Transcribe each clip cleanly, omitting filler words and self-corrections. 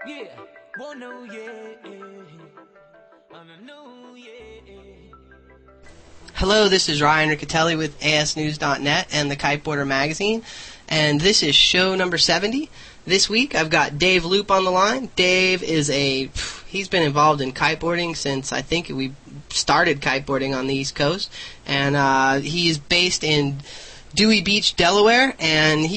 Yeah, well, no, yeah, on a new, yeah. Hello, this is Ryan Riccitelli with asnews.net and the Kiteboarder magazine, and this is show number 70. This week I've got Dave Loop on the line. Dave is he's been involved in kiteboarding since I think we started kiteboarding on the East Coast, and he's based in Dewey Beach, Delaware, and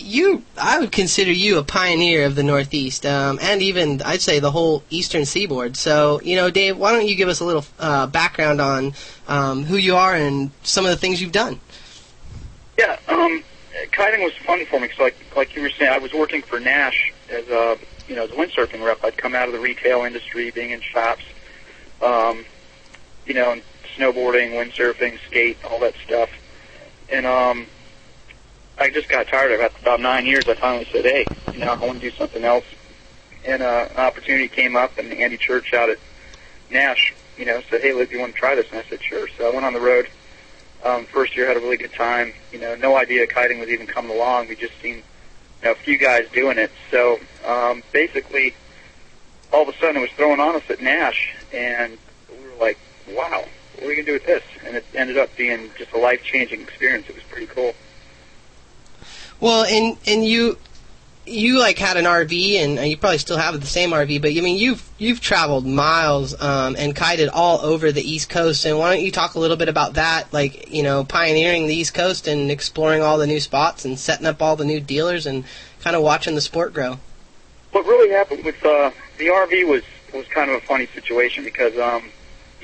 I would consider you a pioneer of the Northeast, and even, I'd say, the whole Eastern Seaboard. So, Dave, why don't you give us a little background on who you are and some of the things you've done? Yeah, kiting was fun for me, because like you were saying, I was working for Nash as a windsurfing rep. I'd come out of the retail industry, being in shops, and snowboarding, windsurfing, skate, all that stuff. And I just got tired of it. After about 9 years, I finally said, hey, I want to do something else. And an opportunity came up, and Andy Church out at Nash, said, hey, Luke, you want to try this? And I said, sure. So I went on the road. First year, had a really good time. No idea kiting was even coming along. We just seen a few guys doing it. So basically, all of a sudden, it was thrown on us at Nash, and we were like, wow, what are we going to do with this? And it ended up being just a life-changing experience. It was pretty cool. Well, and you had an RV, and you probably still have the same RV, but you've traveled miles and kited all over the East Coast. And why don't you talk a little bit about that, pioneering the East Coast and exploring all the new spots and setting up all the new dealers and kind of watching the sport grow? What really happened with the RV was kind of a funny situation because when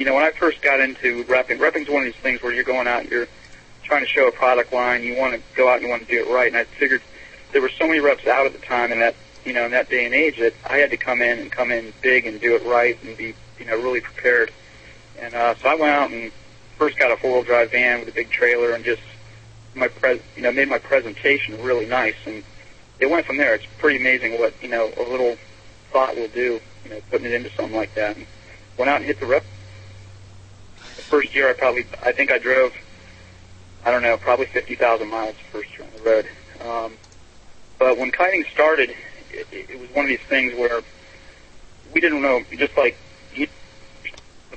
I first got into repping's one of these things where you're going out, you're trying to show a product line, you want to go out and you want to do it right, and I figured there were so many reps out at the time in that in that day and age that I had to come in big and do it right and be really prepared. And so I went out and first got a 4-wheel drive van with a big trailer and just made my presentation really nice, and it went from there. It's pretty amazing what a little thought will do, putting it into something like that. And went out and hit the rep. The first year I think I drove, I don't know, probably 50,000 miles the first year on the road. But when kiting started, it was one of these things where we didn't know, just like the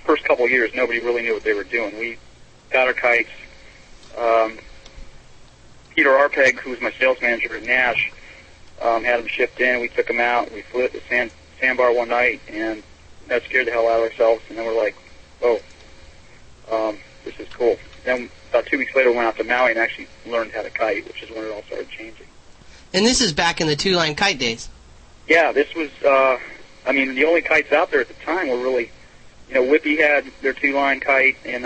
first couple of years, nobody really knew what they were doing. We got our kites. Peter Arpeg, who was my sales manager at Nash, had them shipped in. We took them out. We flew at the sandbar one night, and that scared the hell out of ourselves. And then we're like, whoa, this is cool. Then about 2 weeks later, we went out to Maui and actually learned how to kite, which is when it all started changing. And this is back in the two-line kite days. Yeah, this was, the only kites out there at the time were really, Whippy had their two-line kite, and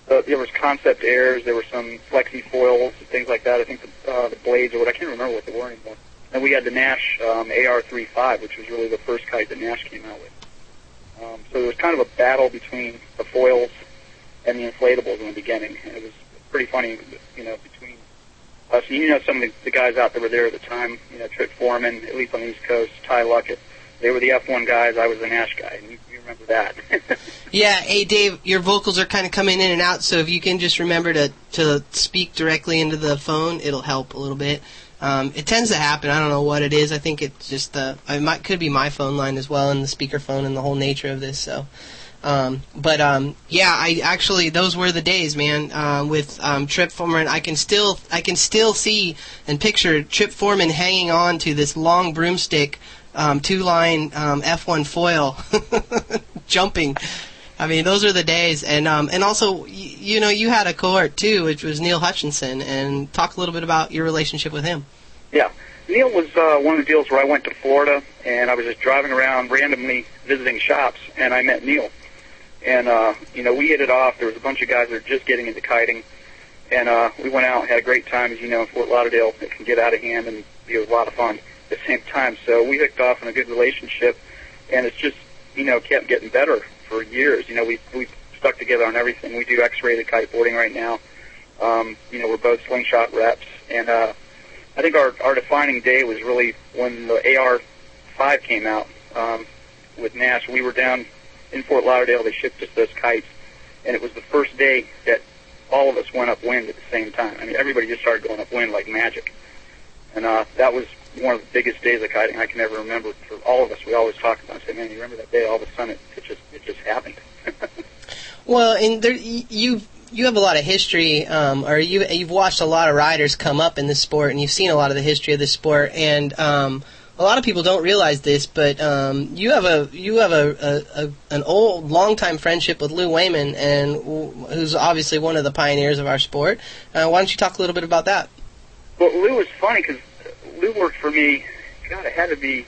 there was Concept Airs, there were some flexi foils and things like that. I think the blades or what, I can't remember what they were anymore. And we had the Nash AR-35, which was really the first kite that Nash came out with. So there was kind of a battle between the foils and the inflatables in the beginning, and it was pretty funny, between us. Some of the guys out that were there at the time, Trip Foreman, at least on the East Coast, Ty Luckett, they were the F1 guys, I was the Nash guy, and you remember that. Yeah, hey Dave, your vocals are kind of coming in and out, so if you can just remember to speak directly into the phone, it'll help a little bit. It tends to happen. I don't know what it is. I think it's just could be my phone line as well, and the speakerphone, and the whole nature of this. So, I actually, those were the days, man. With Trip Foreman, I can still see and picture Trip Foreman hanging on to this long broomstick, two-line F1 foil, jumping. I mean, those are the days, and also, you had a cohort too, which was Neil Hutchinson, and talk a little bit about your relationship with him. Yeah, Neil was one of the deals where I went to Florida, and I was just driving around randomly visiting shops, and I met Neil, and we hit it off. There was a bunch of guys that were just getting into kiting, and we went out and had a great time. As you know, in Fort Lauderdale, it can get out of hand and be a lot of fun at the same time. So we hooked off in a good relationship, and it's just kept getting better for years. We stuck together on everything. We do X-rated kiteboarding right now. We're both slingshot reps, and I think our defining day was really when the AR-5 came out with Nash. We were down in Fort Lauderdale. They shipped us those kites, and it was the first day that all of us went upwind at the same time. I mean, everybody just started going upwind like magic, and that was one of the biggest days of kiting I can ever remember for all of us. We always talk about it. Say, man, you remember that day? All of a sudden, it just happened. Well, and there, you have a lot of history, or you've watched a lot of riders come up in this sport, and you've seen a lot of the history of this sport, and a lot of people don't realize this, but you have an old, long-time friendship with Lou Wayman, and who's obviously one of the pioneers of our sport. Why don't you talk a little bit about that? Well, Lou was funny because Lou worked for me. God, it had to be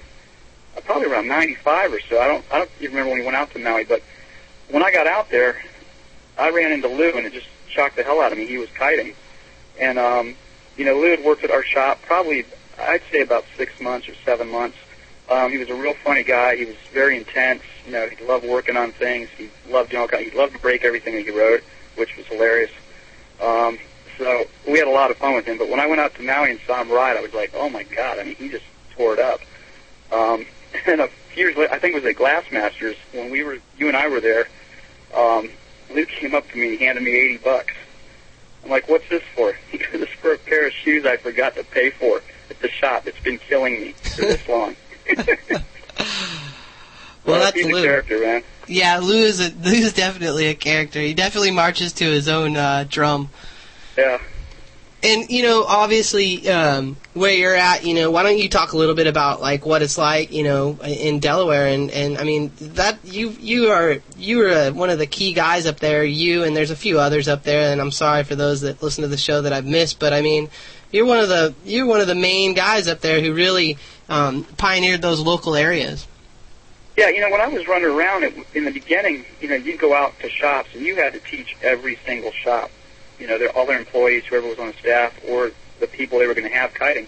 probably around '95 or so. I don't even remember when we went out to Maui, but when I got out there, I ran into Lou, and it just shocked the hell out of me. He was kiting, and Lou had worked at our shop probably, I'd say, about 6 months or 7 months. He was a real funny guy. He was very intense. He loved working on things. He loved he loved to break everything that he rode, which was hilarious. So we had a lot of fun with him. But when I went out to Maui and saw him ride, I was like, oh my God! I mean, he just tore it up. And a few years later, I think it was at Glassmasters when you and I were there. Lou came up to me and handed me $80. I'm like, what's this for? He goes, it's for a pair of shoes I forgot to pay for at the shop. It's been killing me for this long. Well, that's he's Lou. A character, man. Yeah, Lou's definitely a character. He definitely marches to his own drum. Yeah. And, obviously, where you're at, why don't you talk a little bit about, like, what it's like, in Delaware, and I mean, that, you are one of the key guys up there, and there's a few others up there, and I'm sorry for those that listen to the show that I've missed, but I mean, you're one of the main guys up there who really, pioneered those local areas. Yeah, when I was running around in the beginning, you'd go out to shops, and you had to teach every single shop. All their employees, whoever was on the staff, or the people they were going to have kiting,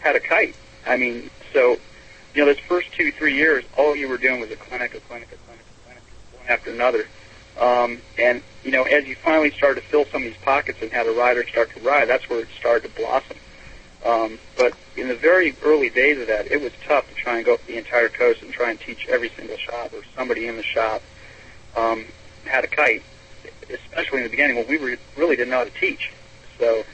had a kite. I mean, so, those first 2-3 years, all you were doing was a clinic, one after another. And, as you finally started to fill some of these pockets and had a rider start to ride, that's where it started to blossom. But in the very early days of that, it was tough to try and go up the entire coast and try and teach every single shop, or somebody in the shop had a kite. Especially in the beginning when we really didn't know how to teach. So,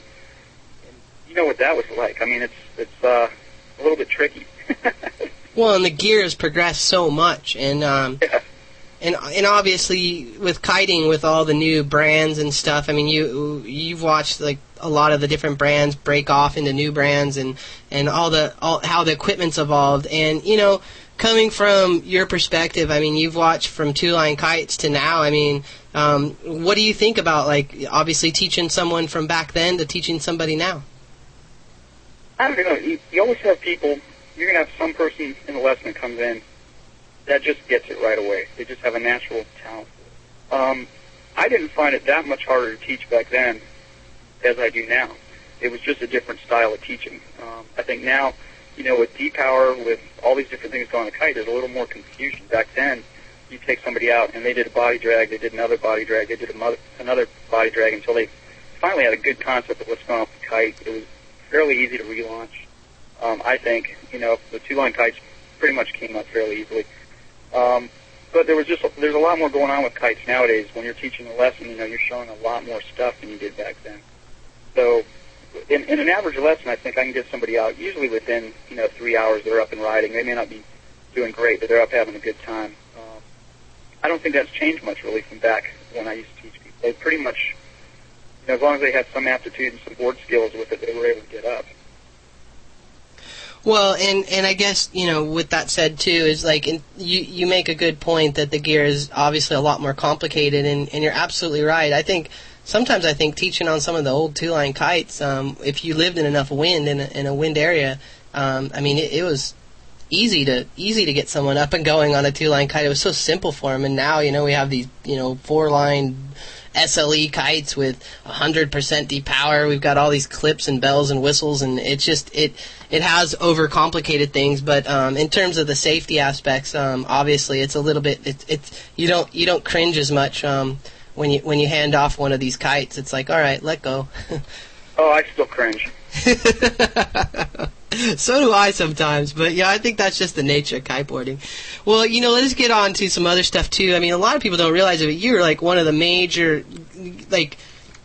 you know what that was like. I mean, it's a little bit tricky. Well, and the gear has progressed so much, and Yeah. and obviously with kiting, with all the new brands and stuff. I mean, you've watched like a lot of the different brands break off into new brands, and all how the equipment's evolved, and coming from your perspective, I mean, you've watched from two-line kites to now. I mean, what do you think about, like, obviously teaching someone from back then to teaching somebody now? I don't know. You always have people, you're going to have some person in the lesson that comes in that just gets it right away. They just have a natural talent. I didn't find it that much harder to teach back then as I do now. It was just a different style of teaching. I think now, with D-Power, with all these different things going on a kite, there's a little more confusion. Back then, you take somebody out, and they did a body drag, they did another body drag, they did another body drag until they finally had a good concept of what's going on with the kite. It was fairly easy to relaunch. I think, the two-line kites pretty much came up fairly easily. But there's a lot more going on with kites nowadays. When you're teaching a lesson, you're showing a lot more stuff than you did back then. So, in an average lesson, I think I can get somebody out usually within 3 hours. They're up and riding. They may not be doing great, but they're up having a good time. I don't think that's changed much really from back when I used to teach people. They pretty much, as long as they had some aptitude and some board skills with it, they were able to get up. Well, and I guess, with that said, too, is like, you make a good point that the gear is obviously a lot more complicated, and you're absolutely right. Sometimes I think teaching on some of the old two-line kites, if you lived in enough wind in a wind area, I mean, it was easy to get someone up and going on a two-line kite. It was so simple for them, and now, we have these, 4-line SLE kites with 100% D-Power. We've got all these clips and bells and whistles, and it's just, it has overcomplicated things, but in terms of the safety aspects, obviously it's a little bit, you don't cringe as much, when you hand off one of these kites. It's like, all right, let go. Oh, I still cringe. So do I sometimes, but I think that's just the nature of kiteboarding. Well, let's get on to some other stuff too. I mean, a lot of people don't realize it, but you're like one of the major, like,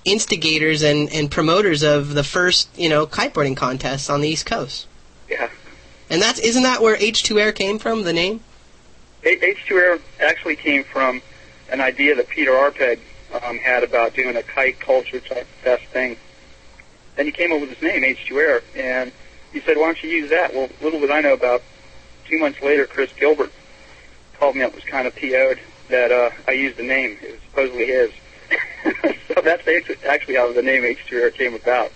instigators and promoters of the first, kiteboarding contests on the East Coast. Yeah. And isn't that where H2 Air came from, the name? H2 Air actually came from an idea that Peter Arpeg had about doing a kite culture type fest thing. Then he came up with his name, H2 Air, and he said, why don't you use that? Well, little did I know, about 2 months later, Chris Gilbert called me up, was kind of PO'd that I used the name. It was supposedly his. So that's actually how the name H2 Air came about.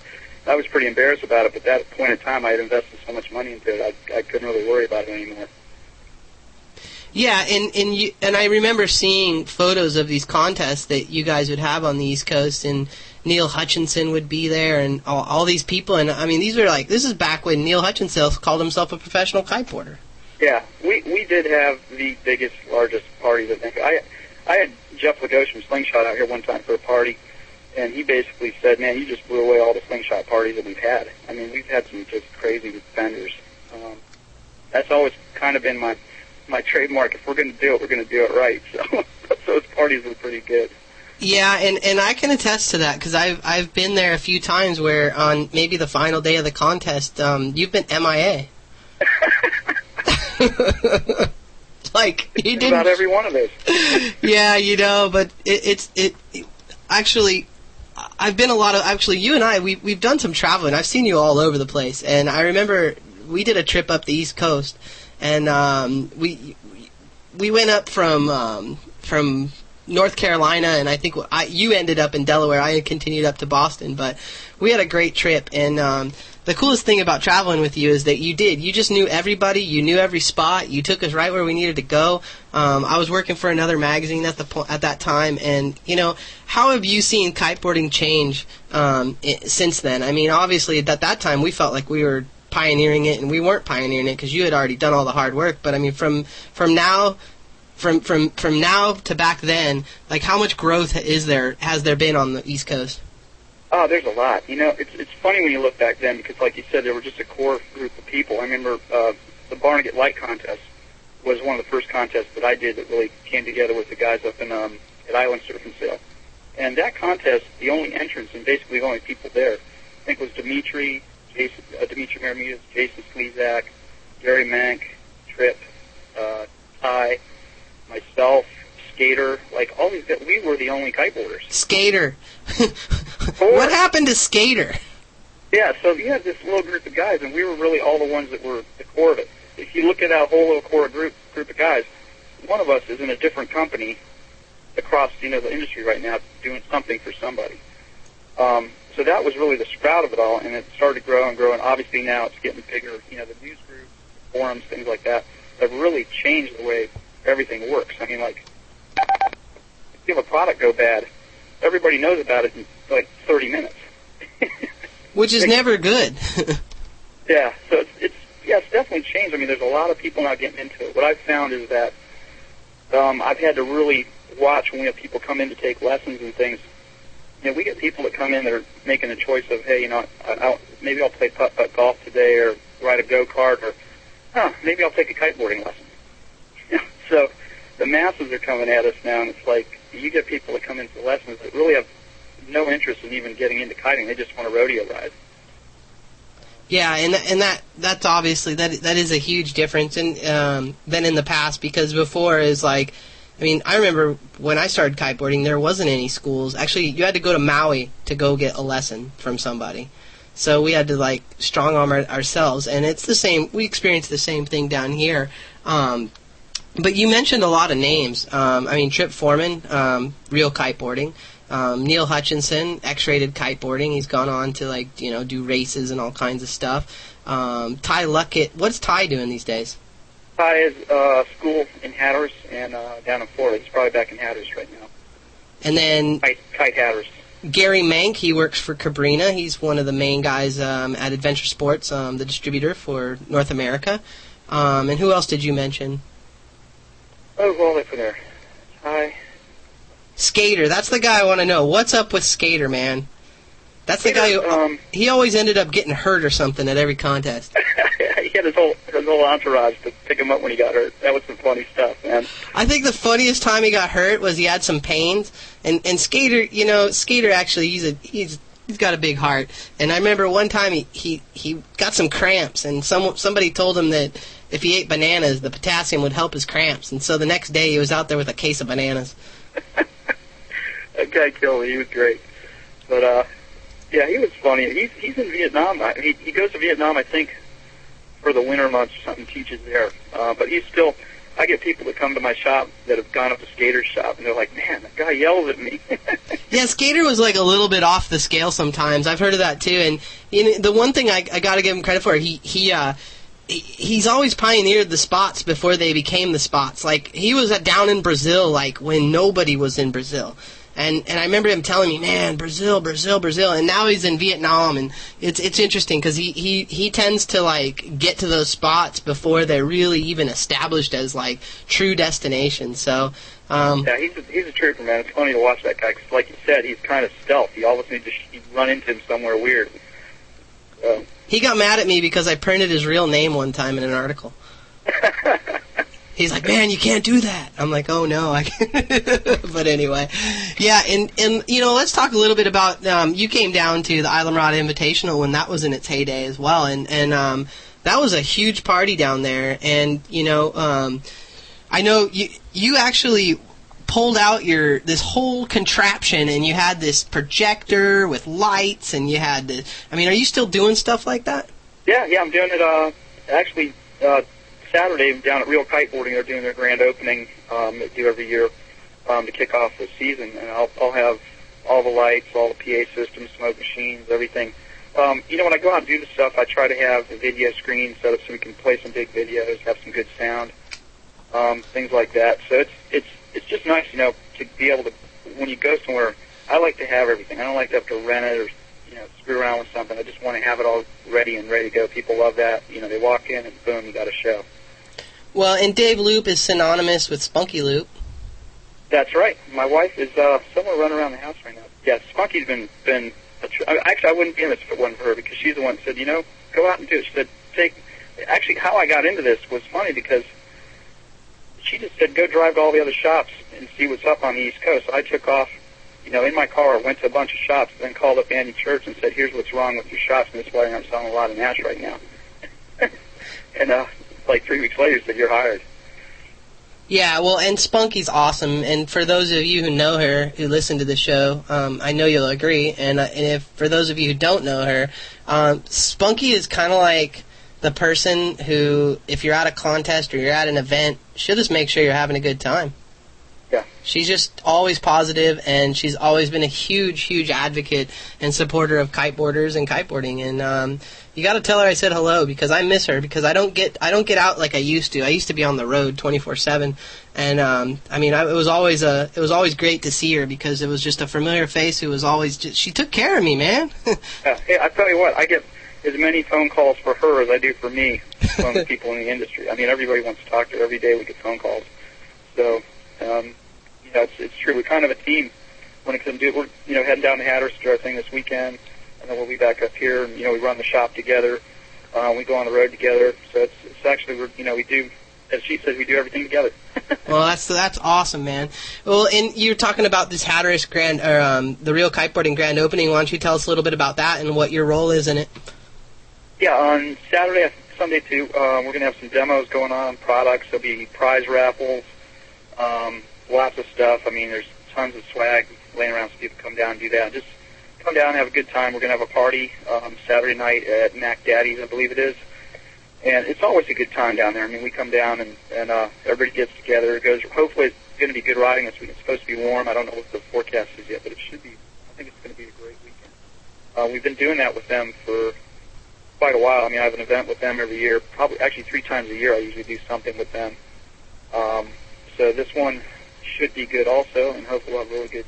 I was pretty embarrassed about it, but at that point in time, I had invested so much money into it, I couldn't really worry about it anymore. Yeah, and I remember seeing photos of these contests that you guys would have on the East Coast, and Neil Hutchinson would be there, and all these people, and I mean, this is back when Neil Hutchinson called himself a professional kiteboarder. Yeah, we did have the biggest, largest parties, I think. I had Jeff Lagos from Slingshot out here one time for a party, and he basically said, man, you just blew away all the Slingshot parties that we've had. I mean, we've had some just crazy vendors. That's always kind of been my trademark. If we're going to do it, we're going to do it right. So those parties were pretty good. Yeah, and I can attest to that, because I've been there a few times where on maybe the final day of the contest, you've been MIA. Like, you didn't... About every one of those. Yeah, but it actually, I've been actually, you and I, we've done some traveling. I've seen you all over the place, and I remember we did a trip up the East Coast, and we went up from North Carolina, and I think you ended up in Delaware. I continued up to Boston, but we had a great trip, and the coolest thing about traveling with you is that you just knew everybody, you knew every spot, you took us right where we needed to go. I was working for another magazine at that time, and, how have you seen kiteboarding change since then? I mean, obviously, at that time, we felt like we were pioneering it, and we weren't pioneering it because you had already done all the hard work, but I mean, from now to back then, like, how much growth has there been on the East Coast? Oh, there's a lot. It's funny when you look back then because, like you said, there were just a core group of people. I remember the Barnegat Light Contest was one of the first contests that I did that really came together with the guys up in at Island Surf and Sail. And that contest, the only entrance and basically the only people there, I think, was Dimitri Maramudas, Jason Slezak, Gary Mank, Tripp, Ty, myself, Skater, like all these guys. We were the only kiteboarders. Skater. What happened to Skater? Yeah, so you had this little group of guys, and we were really all the ones that were the core of it. If you look at that whole little core group of guys, one of us is in a different company across the industry right now doing something for somebody. So that was really the sprout of it all, and it started to grow and grow, and obviously now it's getting bigger. The news groups, forums, things like that have really changed the way everything works. I mean, like, if you have a product go bad, everybody knows about it in like 30 minutes. Which is never good. Yeah, so it's definitely changed. I mean, there's a lot of people now getting into it. What I've found is that I've had to really watch when we have people come in to take lessons and things. We get people that come in that are making the choice of, hey, maybe I'll play putt-putt golf today, or ride a go-kart, or maybe I'll take a kiteboarding lesson. So the masses are coming at us now, and it's like you get people that come in for lessons that really have no interest in even getting into kiting. They just want a rodeo ride. Yeah, and that's obviously that is a huge difference than in the past, because before is like, I mean, I remember when I started kiteboarding, there wasn't any schools. Actually, you had to go to Maui to go get a lesson from somebody. So we had to, like, strong-arm ourselves, and it's the same. We experienced the same thing down here. But you mentioned a lot of names. I mean, Trip Foreman, real kiteboarding. Neil Hutchinson, X-rated kiteboarding. He's gone on to, like, do races and all kinds of stuff. Ty Luckett. What's Ty doing these days? Ty is school in Hatteras and down in Florida. He's probably back in Hatteras right now. And then Kite Hatteras. Gary Mank, he works for Cabrina. He's one of the main guys at Adventure Sports, the distributor for North America. And who else did you mention? Oh, well, they put there. Hi. Skater. That's the guy I want to know. What's up with Skater, man? That's the guy who he always ended up getting hurt or something at every contest. He had his whole entourage to pick him up when he got hurt. That was some funny stuff, man. I think the funniest time he got hurt was he had some pains, and Skater, Skater actually he's He's got a big heart. And I remember one time he got some cramps, and somebody told him that if he ate bananas, the potassium would help his cramps. And so the next day he was out there with a case of bananas. That guy killed me. He was great. But, yeah, he was funny. He's in Vietnam. He goes to Vietnam, I think, for the winter months or something, teaches there. But he's still... I get people that come to my shop that have gone up to Skater's shop, and they're like, man, that guy yells at me. Yeah, Skater was like a little bit off the scale sometimes. I've heard of that too. And the one thing I got to give him credit for, he's always pioneered the spots before they became the spots. Like, he was down in Brazil, like, when nobody was in Brazil. And I remember him telling me, man, Brazil, Brazil, Brazil. And now he's in Vietnam, and it's interesting because he tends to, like, get to those spots before they're really even established as, like, true destinations. So, yeah, he's a trooper, man. It's funny to watch that guy because, like you said, he's kind of stealthy. All of a sudden, you run into him somewhere weird. He got mad at me because I printed his real name one time in an article. He's like, man, you can't do that. I'm like, oh, no. I can't. But anyway. Yeah, and let's talk a little bit about, you came down to the Island Rod Invitational when that was in its heyday as well. And that was a huge party down there. And, I know you actually pulled out this whole contraption, and you had this projector with lights, and you had are you still doing stuff like that? Yeah, I'm doing it, actually, Saturday down at Real Kiteboarding. They're doing their grand opening they do every year to kick off the season, and I'll have all the lights, all the PA systems, smoke machines, everything. When I go out and do the stuff, I try to have the video screen set up so we can play some big videos, have some good sound, things like that. So it's just nice, to be able to, when you go somewhere, I like to have everything. I don't like to have to rent it or screw around with something. I just want to have it all ready to go. People love that. They walk in and boom, you got a show. Well, and Dave Loop is synonymous with Spunky Loop. That's right. My wife is somewhere running around the house right now. Yeah, Spunky's been actually, I wouldn't be in this if it wasn't for her, because she's the one that said, go out and do it. She said, actually, how I got into this was funny, because she just said, go drive to all the other shops and see what's up on the East Coast. So I took off, in my car, went to a bunch of shops, then called up Andy Church and said, here's what's wrong with your shops, and that's why you're not selling a lot of Nash right now. And, like 3 weeks later, said, you're hired. Yeah, well, and Spunky's awesome, and for those of you who know her, who listen to the show, I know you'll agree, and if for those of you who don't know her, Spunky is kind of like the person who, if you're at a contest or you're at an event, she'll just make sure you're having a good time. Yeah. She's just always positive, and she's always been a huge, huge advocate and supporter of kiteboarders and kiteboarding. And you got to tell her I said hello, because I miss her, because I don't get out like I used to. I used to be on the road 24/7, and it was always great to see her, because it was just a familiar face who was always she took care of me, man. Yeah. Hey, I tell you what, I get as many phone calls for her as I do for me from the people in the industry. Everybody wants to talk to her. Every day we get phone calls. So. It's true. We're kind of a team when it comes to it. We're, heading down to Hatteras to do our thing this weekend, and then we'll be back up here, and, we run the shop together. We go on the road together. So it's actually, we do, as she says, we do everything together. Well, that's awesome, man. Well, and you're talking about this Hatteras the Real Kiteboarding grand opening. Why don't you tell us a little bit about that and what your role is in it? Yeah, on Saturday, Sunday too, we're going to have some demos going on, products. There'll be prize raffles. Lots of stuff. There's tons of swag laying around, so people come down and do that. Just come down and have a good time. We're going to have a party Saturday night at Mac Daddy's, I believe it is. And it's always a good time down there. We come down and everybody gets together. Hopefully it's going to be good riding this week. It's supposed to be warm. I don't know what the forecast is yet, but it should be. I think it's going to be a great weekend. We've been doing that with them for quite a while. I have an event with them every year. Actually 3 times a year I usually do something with them. So this one should be good also, and hopefully we'll have really good.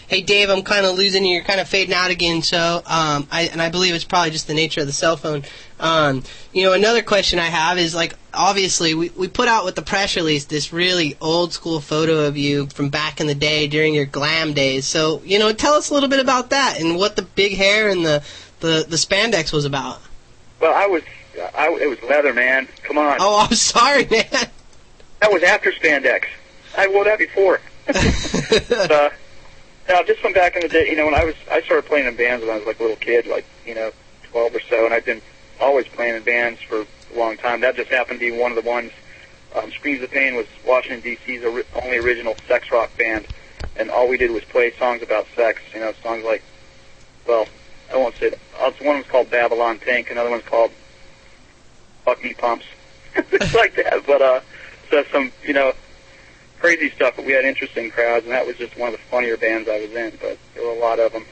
Hey, Dave, I'm kind of losing you. You're kind of fading out again, so I believe it's probably just the nature of the cell phone. Another question I have is, like, obviously we put out with the press release this really old-school photo of you from back in the day during your glam days. So, tell us a little bit about that and what the big hair and the spandex was about. Well, it was leather, man. Come on. Oh, I'm sorry, man. That was after spandex. I wore that before. Now, just from back in the day, when I started playing in bands when I was like a little kid, like 12 or so, and I've been always playing in bands for a long time. That just happened to be one of the ones. Screams of Pain was Washington D.C.'s only original sex rock band, and all we did was play songs about sex. Songs like, well, I won't say that. One was called Babylon Pink, another one's called Fuck Me Pumps, it's like that. But so some crazy stuff, but we had interesting crowds, and that was just one of the funnier bands I was in, but there were a lot of them.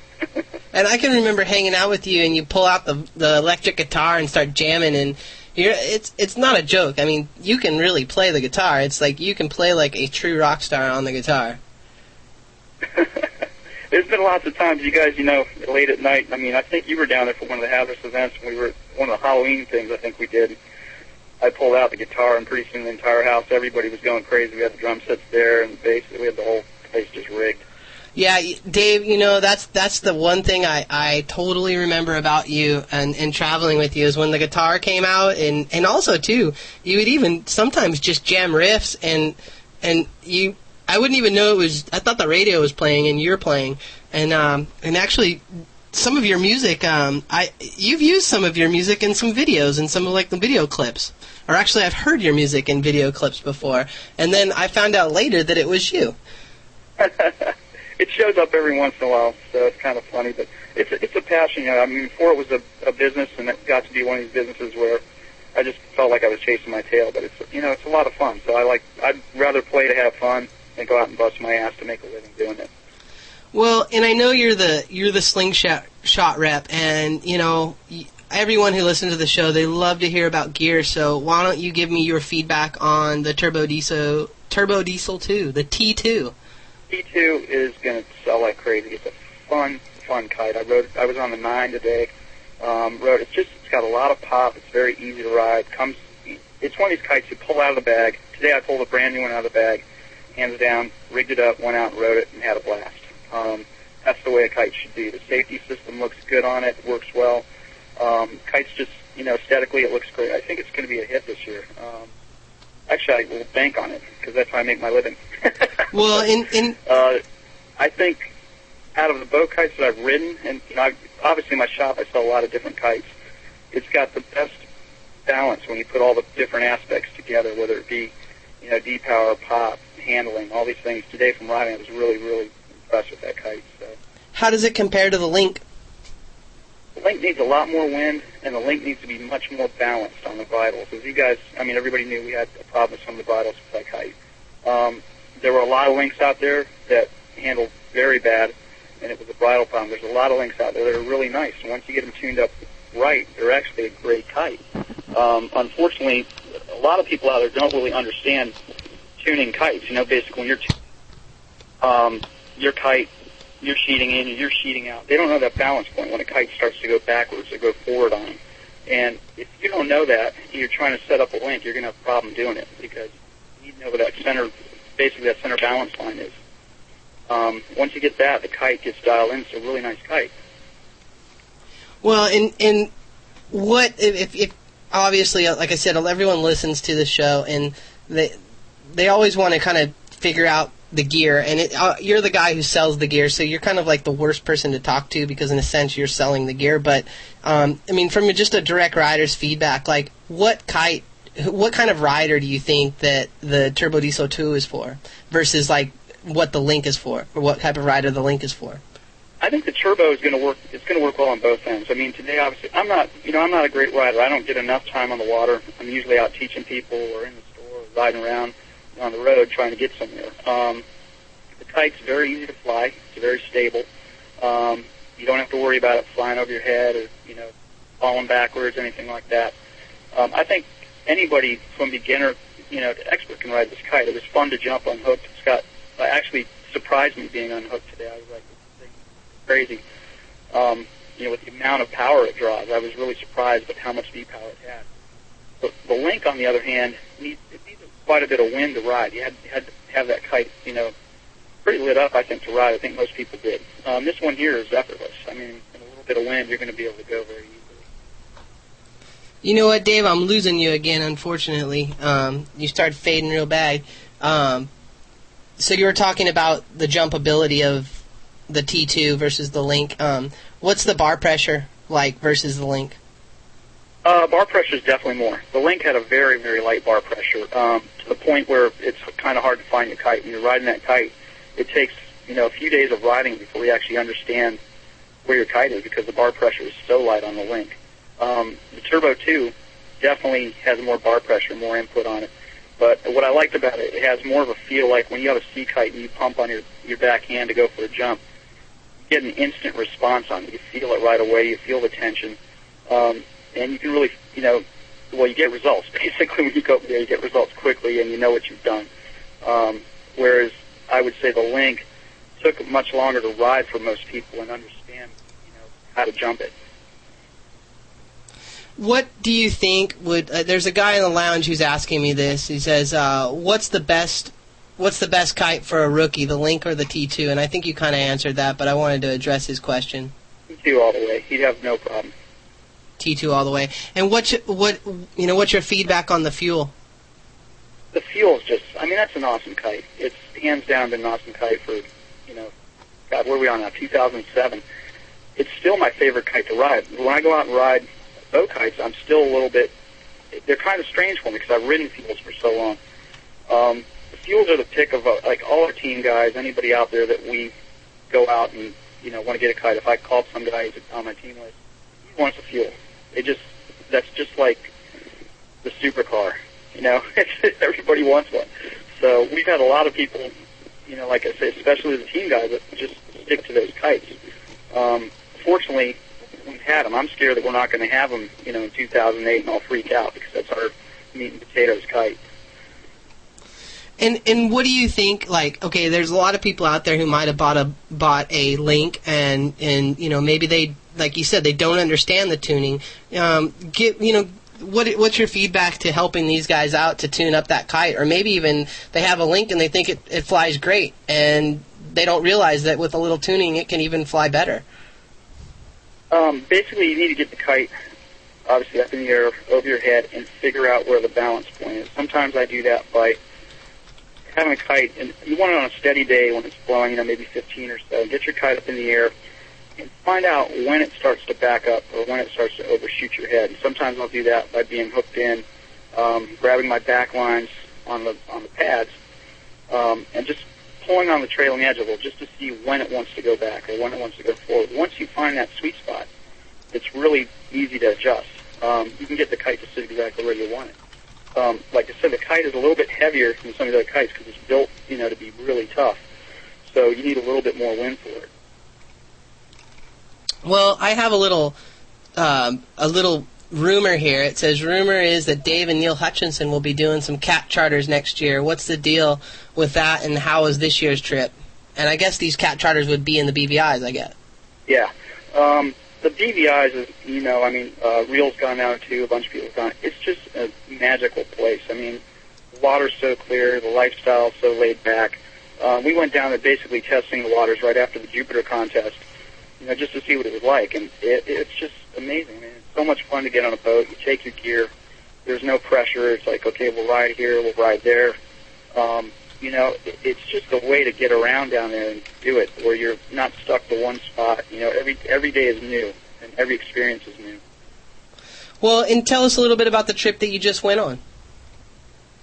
And I can remember hanging out with you, and you pull out the electric guitar and start jamming, and it's not a joke. I mean, you can really play the guitar. It's like you can play like a true rock star on the guitar. There's been lots of times, you guys, late at night. I mean, I think you were down there for one of the Hazardous events. We were one of the Halloween things I think we did. I pulled out the guitar, and pretty soon the entire house, everybody was going crazy. We had the drum sets there, and the bass. We had the whole place just rigged. Yeah, Dave, that's the one thing I totally remember about you and traveling with you is when the guitar came out, and also, too, you would even sometimes just jam riffs, and I wouldn't even know it was, I thought the radio was playing and you're playing, and actually, some of your music, you've used some of your music in some videos, in some of, like, the video clips. Or actually, I've heard your music in video clips before, and then I found out later that it was you. It shows up every once in a while, so it's kind of funny, but it's a passion. I mean, before it was a business, and it got to be one of these businesses where I just felt like I was chasing my tail. But it's a lot of fun. So I'd rather play to have fun than go out and bust my ass to make a living doing it. Well, and I know you're the slingshot rep, and everyone who listens to the show, they love to hear about gear. So why don't you give me your feedback on the Turbo Diesel 2, the T2? T2 is going to sell like crazy. It's a fun kite. I was on the 9 today. It's got a lot of pop. It's very easy to ride. It's one of these kites you pull out of the bag. Today I pulled a brand new one out of the bag, hands down, rigged it up, went out and rode it, and had a blast. That's the way a kite should be. The safety system looks good on it. It works well. Kite's just, aesthetically it looks great. I think it's going to be a hit this year. Actually, I will bank on it because that's how I make my living. Well, I think out of the boat kites that I've ridden, and obviously in my shop I sell a lot of different kites. It's got the best balance when you put all the different aspects together, whether it be D-power, pop, handling, all these things. Today from riding, I was really, really impressed with that kite. So. How does it compare to the Link? The Link needs a lot more wind, and the Link needs to be much more balanced on the bridles. As you guys, everybody knew we had a problem with some of the bridles with that kite. There were a lot of Links out there that handled very bad, and it was a bridle problem. There's a lot of Links out there that are really nice, and once you get them tuned up right, they're actually a great kite. Unfortunately, a lot of people out there don't really understand tuning kites. Basically when your kite, you're sheeting in and you're sheeting out. They don't know that balance point when a kite starts to go backwards or go forward on them. And if you don't know that, and you're trying to set up a link, you're going to have a problem doing it because you need to know where that center balance line is. Once you get that, the kite gets dialed in. It's a really nice kite. Well, and what if obviously, like I said, everyone listens to the show, and they always want to kind of figure out the gear, and you're the guy who sells the gear, so you're kind of like the worst person to talk to because in a sense you're selling the gear. But from just a direct rider's feedback, like what kind of rider do you think that the Turbo Diesel 2 is for versus like what the Link is for, or what type of rider the Link is for? I think the turbo is going to work. It's going to work well on both ends. Today, obviously, I'm not a great rider. I don't get enough time on the water. I'm usually out teaching people or in the store or riding around on the road trying to get somewhere. The kite's very easy to fly. It's very stable. You don't have to worry about it flying over your head or falling backwards, anything like that. I think anybody from beginner to expert can ride this kite. It was fun to jump unhooked. Scott actually surprised me being unhooked today. I was like, crazy. With the amount of power it draws, I was really surprised at how much V-power it had. But the Link, on the other hand, needs quite a bit of wind to ride. You had to have that kite, pretty lit up, I think, to ride. I think most people did. This one here is effortless. In a little bit of wind, you're going to be able to go very easily. You know what, Dave? I'm losing you again, unfortunately. You started fading real bad. So you were talking about the jumpability the T2 versus the Link. What's the bar pressure like versus the Link? Bar pressure is definitely more. The Link had a very, very light bar pressure, to the point where it's kind of hard to find your kite. When you're riding that kite, it takes, a few days of riding before you actually understand where your kite is, because the bar pressure is so light on the Link. The Turbo 2 definitely has more bar pressure, more input on it. But what I liked about it, it has more of a feel like when you have a sea kite and you pump on your backhand to go for a jump, you get an instant response on it. You feel it right away. You feel the tension. And you can really, you get results. Basically, when you go up there, you get results quickly, and you know what you've done. Whereas I would say the Link took much longer to ride for most people and understand, how to jump it. What do you think would? There's a guy in the lounge who's asking me this. He says, "What's the best kite for a rookie, the Link or the T2?" And I think you kind of answered that, but I wanted to address his question. T2 all the way. He'd have no problem. T2 all the way. And what's your feedback on the fuel? The fuel's just, that's an awesome kite. It's hands down been an awesome kite for, God, where are we on now? 2007. It's still my favorite kite to ride. When I go out and ride boat kites, I'm still a little bit, they're kind of strange for me because I've ridden fuels for so long. The fuels are the pick of, all our team guys, anybody out there that we go out and, want to get a kite. If I call some guy on my team list, he wants a fuel. That's just like the supercar, everybody wants one. So we've had a lot of people, like I say, especially the team guys, that just stick to those kites. Fortunately, we've had them. I'm scared that we're not going to have them, in 2008, and I'll freak out because that's our meat and potatoes kite. And what do you think? Okay, there's a lot of people out there who might have bought a Link, and maybe they, like you said, they don't understand the tuning. What's your feedback to helping these guys out to tune up that kite, or maybe even they have a Link and they think it flies great, and they don't realize that with a little tuning it can even fly better. Basically, you need to get the kite obviously up in the air over your head and figure out where the balance point is. Sometimes I do that by having a kite, and you want it on a steady day when it's blowing, maybe 15 or so. Get your kite up in the air and find out when it starts to back up or when it starts to overshoot your head. And sometimes I'll do that by being hooked in, grabbing my back lines on the pads, and just pulling on the trailing edge a little just to see when it wants to go back or when it wants to go forward. Once you find that sweet spot, it's really easy to adjust. You can get the kite to sit exactly where you want it. Like I said, the kite is a little bit heavier than some of the other kites because it's built, to be really tough. So you need a little bit more wind for it. Well, I have a little rumor here. It says, rumor is that Dave and Neil Hutchinson will be doing some cat charters next year. What's the deal with that, and how is this year's trip? And I guess these cat charters would be in the BVIs, I guess. Yeah. The BVIs is, Reel's gone now too, a bunch of people have gone. It's just a magical place. The water's so clear, the lifestyle's so laid back. We went down there basically testing the waters right after the Jupiter contest, just to see what it was like. And it's just amazing. It's so much fun to get on a boat. You take your gear. There's no pressure. It's like, okay, we'll ride here, we'll ride there. It's just a way to get around down there and do it where you're not stuck to one spot. Every day is new, and every experience is new. Well, and tell us a little bit about the trip that you just went on.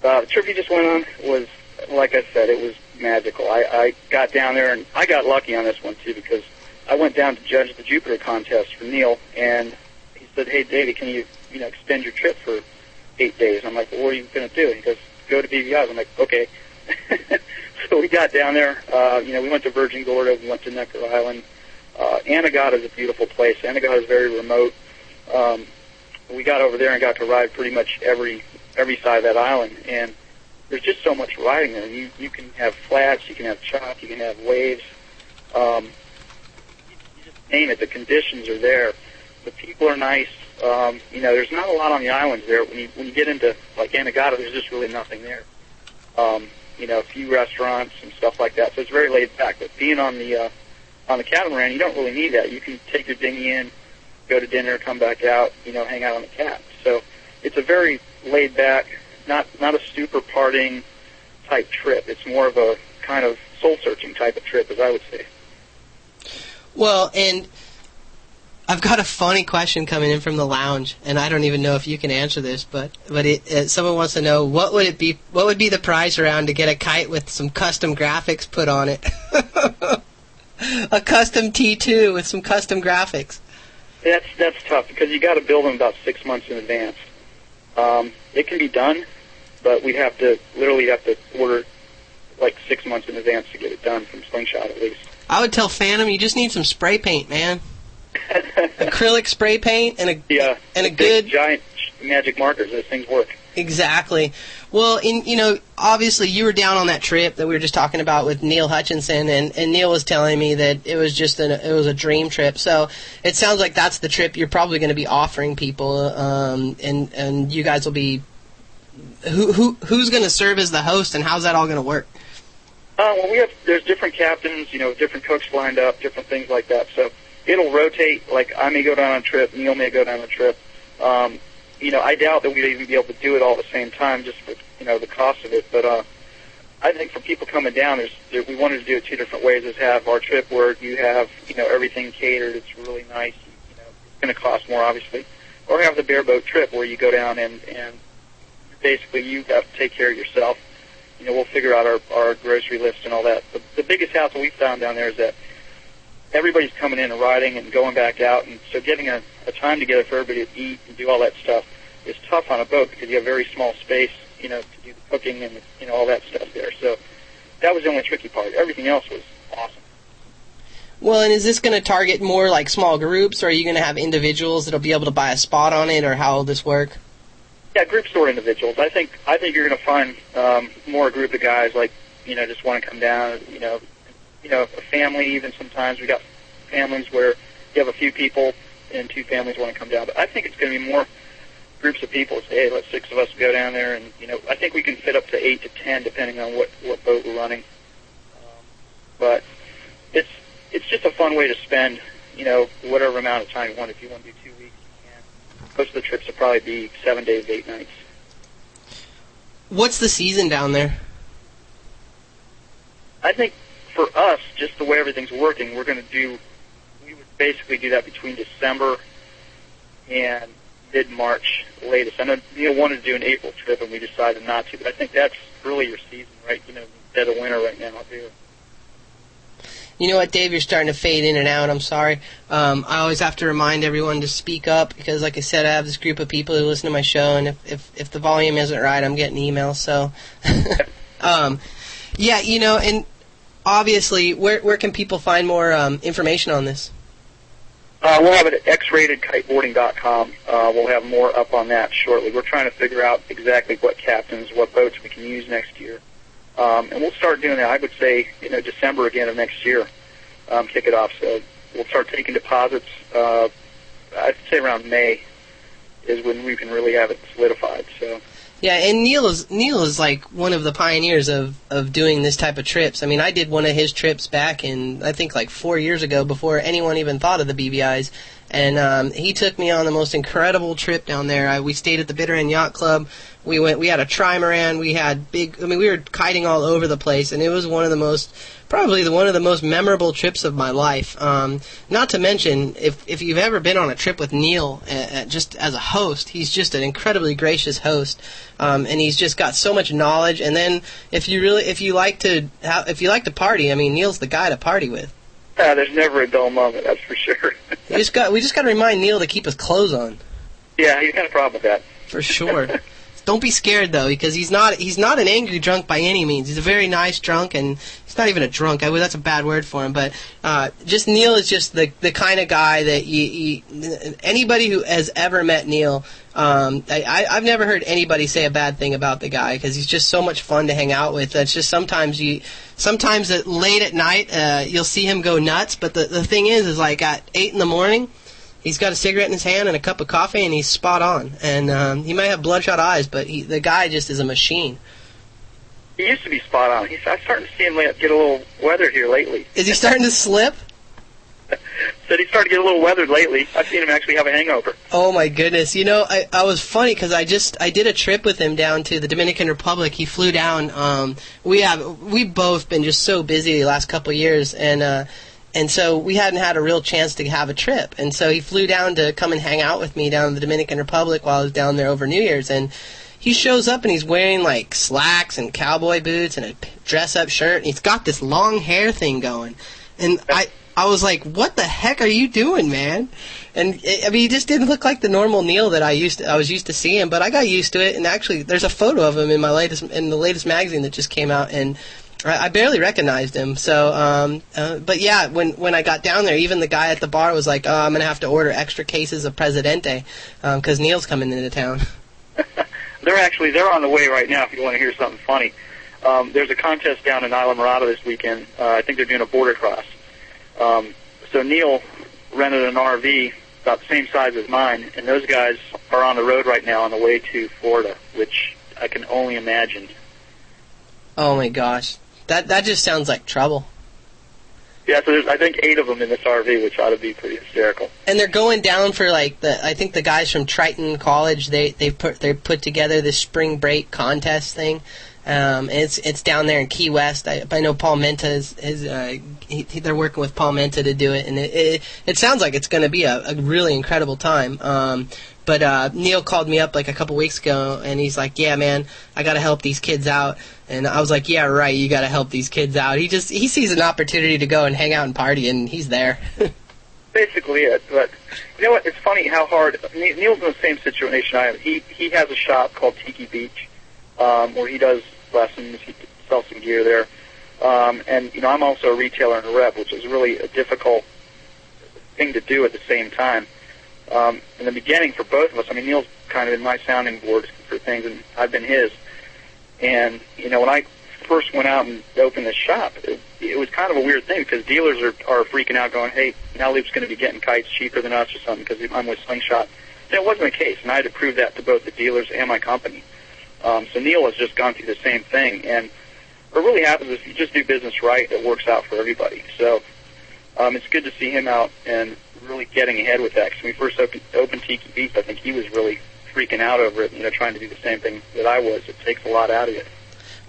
The trip you just went on was, like I said, it was magical. I got down there, and I got lucky on this one, too, because I went down to judge the Jupiter contest for Neil, and he said, hey, David, can you, extend your trip for 8 days? I'm like, well, what are you going to do? He goes, go to BVIs. I'm like, okay. So we got down there. We went to Virgin Gorda. We went to Necker Island. Anegada is a beautiful place. Anegada is very remote. We got over there and got to ride pretty much every side of that island. And there's just so much riding there. You can have flats, you can have chop, you can have waves. You just name it. The conditions are there. The people are nice. There's not a lot on the islands there. When you get into like Anegada, there's just really nothing there. A few restaurants and stuff like that. So it's very laid back. But being on the catamaran, you don't really need that. You can take your dinghy in, go to dinner, come back out, hang out on the cat. So it's a very laid back, not a super partying type trip. It's more of a kind of soul searching type of trip, as I would say. Well, and I've got a funny question coming in from the lounge, and I don't even know if you can answer this, but someone wants to know what would be the price around to get a kite with some custom graphics put on it? A custom T2 with some custom graphics. That's tough because you got to build them about 6 months in advance. It can be done, but we literally have to order like 6 months in advance to get it done from Slingshot at least. I would tell Phantom you just need some spray paint, man. Acrylic spray paint and a good giant magic markers. Those things work. Exactly. Well, obviously you were down on that trip that we were just talking about with Neil Hutchinson, and Neil was telling me that it was a dream trip. So it sounds like that's the trip you're probably going to be offering people, and you guys will be. Who's going to serve as the host, and how's that all going to work? Well, there's different captains, different cooks lined up, different things like that. So it'll rotate. Like I may go down on a trip, Neil may go down on a trip. I doubt that we'd even be able to do it all at the same time, just with the cost of it. But I think for people coming down, we wanted to do it two different ways. Is have our trip where you have everything catered. It's really nice. It's going to cost more, obviously. Or have the bareboat trip where you go down and basically you have to take care of yourself. We'll figure out our grocery list and all that. The biggest hassle we found down there is that everybody's coming in and riding and going back out, and so getting a time together for everybody to eat and do all that stuff is tough on a boat because you have very small space, to do the cooking and all that stuff there. So that was the only tricky part. Everything else was awesome. Well, and is this going to target more like small groups, or are you going to have individuals that'll be able to buy a spot on it, or how will this work? Yeah, groups or individuals. I think you're going to find more a group of guys like just want to come down. A family even sometimes. We got families where you have a few people and two families want to come down. But I think it's going to be more groups of people. Say, hey, let 6 of us go down there, and I think we can fit up to 8 to 10 depending on what boat we're running. But it's just a fun way to spend whatever amount of time you want. If you want to do 2 weeks, you can. Most of the trips will probably be 7 days, 8 nights. What's the season down there? I think for us, just the way everything's working, we would basically do that between December and mid-March latest. I know Neil wanted to do an April trip, and we decided not to, but I think that's really your season, right? Dead of winter right now, too. You know what, Dave? You're starting to fade in and out. I'm sorry. I always have to remind everyone to speak up because, like I said, I have this group of people who listen to my show, and if the volume isn't right, I'm getting emails. So, yeah, and obviously, where can people find more information on this? We'll have it at xratedkiteboarding.com. We'll have more up on that shortly. We're trying to figure out exactly what captains, what boats we can use next year. And we'll start doing that, I would say, December again of next year, kick it off. So we'll start taking deposits, I'd say around May is when we can really have it solidified. So. Yeah, and Neil is like one of the pioneers of doing this type of trips. I mean, I did one of his trips back in, I think, like 4 years ago before anyone even thought of the BVIs. And he took me on the most incredible trip down there. We stayed at the Bitter End Yacht Club. We had a trimaran. We were kiting all over the place, and it was one of the most memorable trips of my life. Not to mention, if you've ever been on a trip with Neil, just as a host, he's just an incredibly gracious host, and he's just got so much knowledge. And then if you like to party, I mean, Neil's the guy to party with. There's never a dull moment, that's for sure. we just got to remind Neil to keep his clothes on. Yeah, he's got a problem with that. For sure. Don't be scared though, because he's not an angry drunk by any means. He's a very nice drunk, and he's not even a drunk. That's a bad word for him, but just Neil is just the kind of guy that anybody who has ever met Neil, I've never heard anybody say a bad thing about the guy because he's just so much fun to hang out with. That's just sometimes late at night you'll see him go nuts, but the thing is like at 8 in the morning. He's got a cigarette in his hand and a cup of coffee, and he's spot on. And he may have bloodshot eyes, but the guy just is a machine. He used to be spot on. I'm starting to see him get a little weathered here lately. Is he starting to slip? Said he started to get a little weathered lately. I've seen him actually have a hangover. Oh, my goodness. I was funny because I did a trip with him down to the Dominican Republic. He flew down. We've both been just so busy the last couple of years, and And so we hadn't had a real chance to have a trip. And so he flew down to come and hang out with me down in the Dominican Republic while I was down there over New Year's. And he shows up and he's wearing like slacks and cowboy boots and a dress-up shirt. And he's got this long hair thing going. And I was like, what the heck are you doing, man? And he just didn't look like the normal Neil that I was used to seeing. But I got used to it. And actually, there's a photo of him in the latest magazine that just came out. And I barely recognized him. So, but yeah, when I got down there, even the guy at the bar was like, "Oh, I'm gonna have to order extra cases of Presidente because Neil's coming into town." They're on the way right now. If you want to hear something funny, there's a contest down in Isla Morada this weekend. I think they're doing a border cross. So Neil rented an RV about the same size as mine, and those guys are on the road right now on the way to Florida, which I can only imagine. Oh my gosh. That just sounds like trouble. Yeah, so there's, I think, 8 of them in this RV, which ought to be pretty hysterical. And they're going down for like I think the guys from Triton College. They put together this spring break contest thing. It's down there in Key West. I know Paul Menta they're working with Paul Menta to do it, and it sounds like it's going to be a really incredible time. But Neil called me up like a couple weeks ago, and he's like, "Yeah, man, I got to help these kids out." And I was like, "Yeah, right, you got to help these kids out." He sees an opportunity to go and hang out and party, and he's there. Basically it. But you know what? It's funny how hard Neil's in the same situation I am. He has a shop called Tiki Beach, where he does lessons. He sells some gear there, and I'm also a retailer and a rep, which is really a difficult thing to do at the same time. In the beginning, for both of us, Neil's kind of been my sounding board for things, and I've been his. And, when I first went out and opened this shop, it was kind of a weird thing because dealers are freaking out going, "Hey, now Loop's going to be getting kites cheaper than us or something because I'm with Slingshot." And it wasn't the case, and I had to prove that to both the dealers and my company. So Neil has just gone through the same thing. And what really happens is if you just do business right, it works out for everybody. So it's good to see him out and really getting ahead with that. Because when we first opened Tiki Beach, I think he was really freaking out over it, trying to do the same thing that I was. It takes a lot out of you.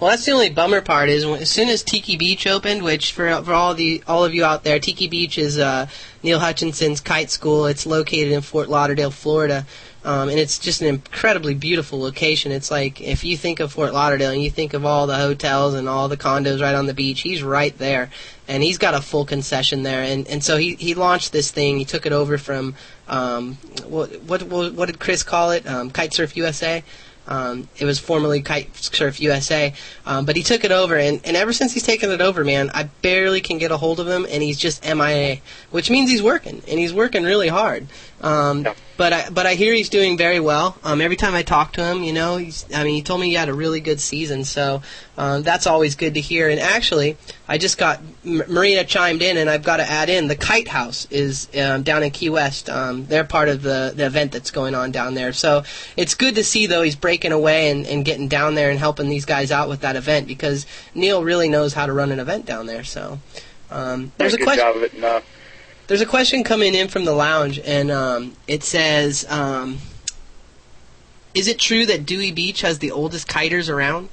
Well, that's the only bummer part is as soon as Tiki Beach opened, which for all of you out there, Tiki Beach is Neil Hutchinson's kite school. It's located in Fort Lauderdale, Florida, and it's just an incredibly beautiful location. It's like if you think of Fort Lauderdale and you think of all the hotels and all the condos right on the beach, he's right there, and he's got a full concession there. And so he launched this thing. He took it over from what did Chris call it? Kite Surf USA. It was formerly Kite Surf USA, but he took it over, and ever since he's taken it over, man, I barely can get a hold of him, and he's just MIA, which means he's working, and he's working really hard. But I hear he's doing very well. Every time I talk to him, he told me he had a really good season, so that's always good to hear. And actually, I just got Marina chimed in, and I've got to add in the Kite House is down in Key West. They're part of the event that's going on down there, so it's good to see though he's breaking away and getting down there and helping these guys out with that event because Neil really knows how to run an event down there. So there's a question. Job of it, There's a question coming in from the lounge, and it says, is it true that Dewey Beach has the oldest kiters around?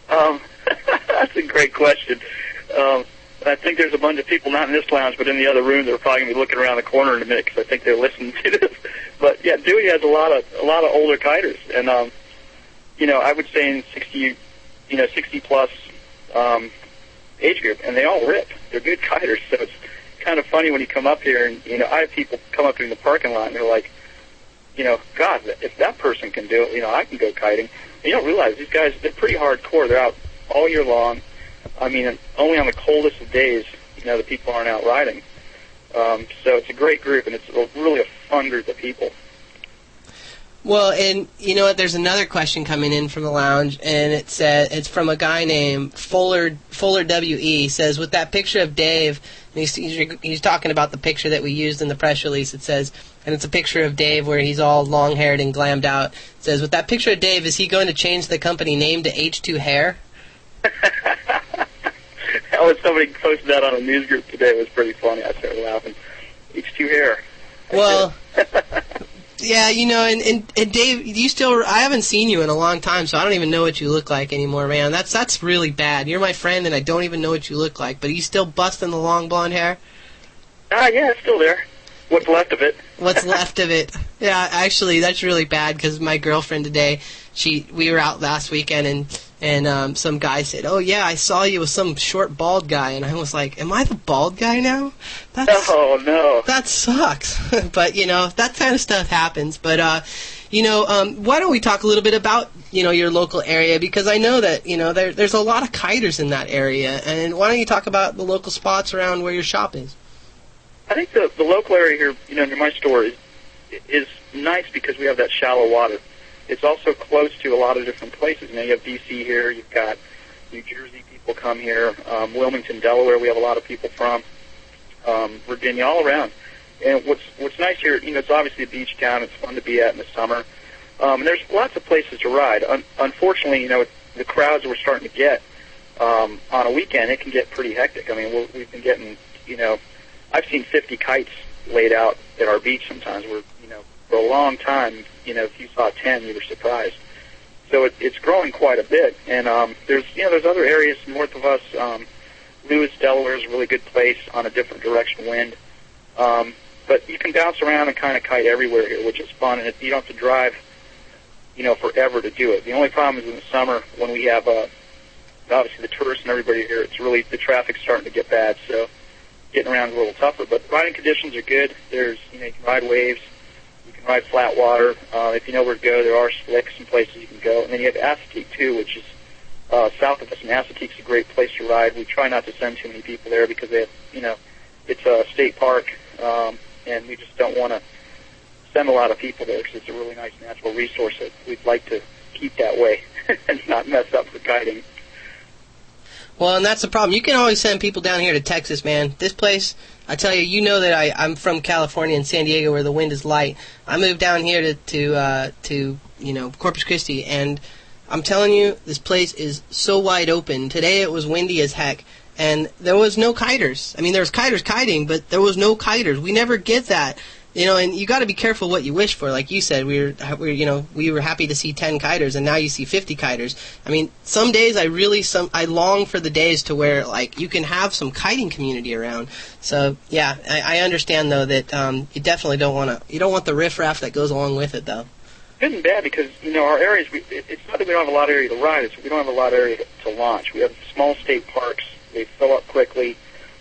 That's a great question. I think there's a bunch of people, not in this lounge, but in the other room, that are probably going to be looking around the corner in a minute because I think they're listening to this. But, yeah, Dewey has a lot of older kiters. And, I would say in 60-plus age group, and they all rip. They're good kiters, so it's kind of funny when you come up here, and, I have people come up in the parking lot, and they're like, God, if that person can do it, I can go kiting. And you don't realize these guys, they're pretty hardcore. They're out all year long. Only on the coldest of days, the people aren't out riding. So it's a great group, and it's really a fun group of people. Well, and you know what? There's another question coming in from the lounge, and it's from a guy named Fuller WE. He says, with that picture of Dave, and he's talking about the picture that we used in the press release. It says, and it's a picture of Dave where he's all long-haired and glammed out. It says, with that picture of Dave, is he going to change the company name to H2 Hair? When somebody posted that on a news group today, it was pretty funny. I started laughing. H2 Hair. Well, Yeah, and Dave, I haven't seen you in a long time, so I don't even know what you look like anymore, man. That's really bad. You're my friend, and I don't even know what you look like, but are you still busting the long blonde hair? Yeah, it's still there. What's left of it. What's left of it. Yeah, actually, that's really bad, because my girlfriend today, we were out last weekend, and some guy said, "Oh, yeah, I saw you with some short, bald guy," and I was like, am I the bald guy now? Oh, no. That sucks. But, that kind of stuff happens. But, why don't we talk a little bit about, your local area, because I know that, there's a lot of kiters in that area, and why don't you talk about the local spots around where your shop is? I think the local area here, near my store is nice because we have that shallow water. It's also close to a lot of different places. You have D.C. here. You've got New Jersey people come here. Wilmington, Delaware, we have a lot of people from. Virginia, all around. And what's nice here, it's obviously a beach town. It's fun to be at in the summer. And there's lots of places to ride. Unfortunately, the crowds we're starting to get on a weekend, it can get pretty hectic. I mean, we've been getting, I've seen 50 kites laid out at our beach sometimes. For a long time, if you saw 10, you were surprised. So it's growing quite a bit. And there's other areas north of us. Lewis, Delaware is a really good place on a different direction wind. But you can bounce around and kind of kite everywhere here, which is fun. And you don't have to drive, forever to do it. The only problem is in the summer when we have, obviously the tourists and everybody here, the traffic's starting to get bad. So getting around is a little tougher. But riding conditions are good. There's, you can ride waves. You can ride flat water. If you know where to go, there are slicks and places you can go. And then you have Assateague, too, which is south of us. And Assateague's a great place to ride. We try not to send too many people there because they have, it's a state park, and we just don't want to send a lot of people there because it's a really nice natural resource that we'd like to keep that way and not mess up for kiting. Well, and that's the problem. You can always send people down here to Texas, man. This place, I tell you, that I'm from California and San Diego where the wind is light. I moved down here to Corpus Christi, and I'm telling you, this place is so wide open. Today it was windy as heck, and there was no kiters. I mean, there was kiters kiting, but there was no kiters. We never get that. And you got to be careful what you wish for. Like you said, we were happy to see 10 kiters, and now you see 50 kiters. I mean, some days I long for the days to where you can have some kiting community around. So yeah, I understand though that you definitely don't want the riffraff that goes along with it though. Good and bad because our areas. It's not that we don't have a lot of area to ride; it's we don't have a lot of area to launch. We have small state parks; they fill up quickly,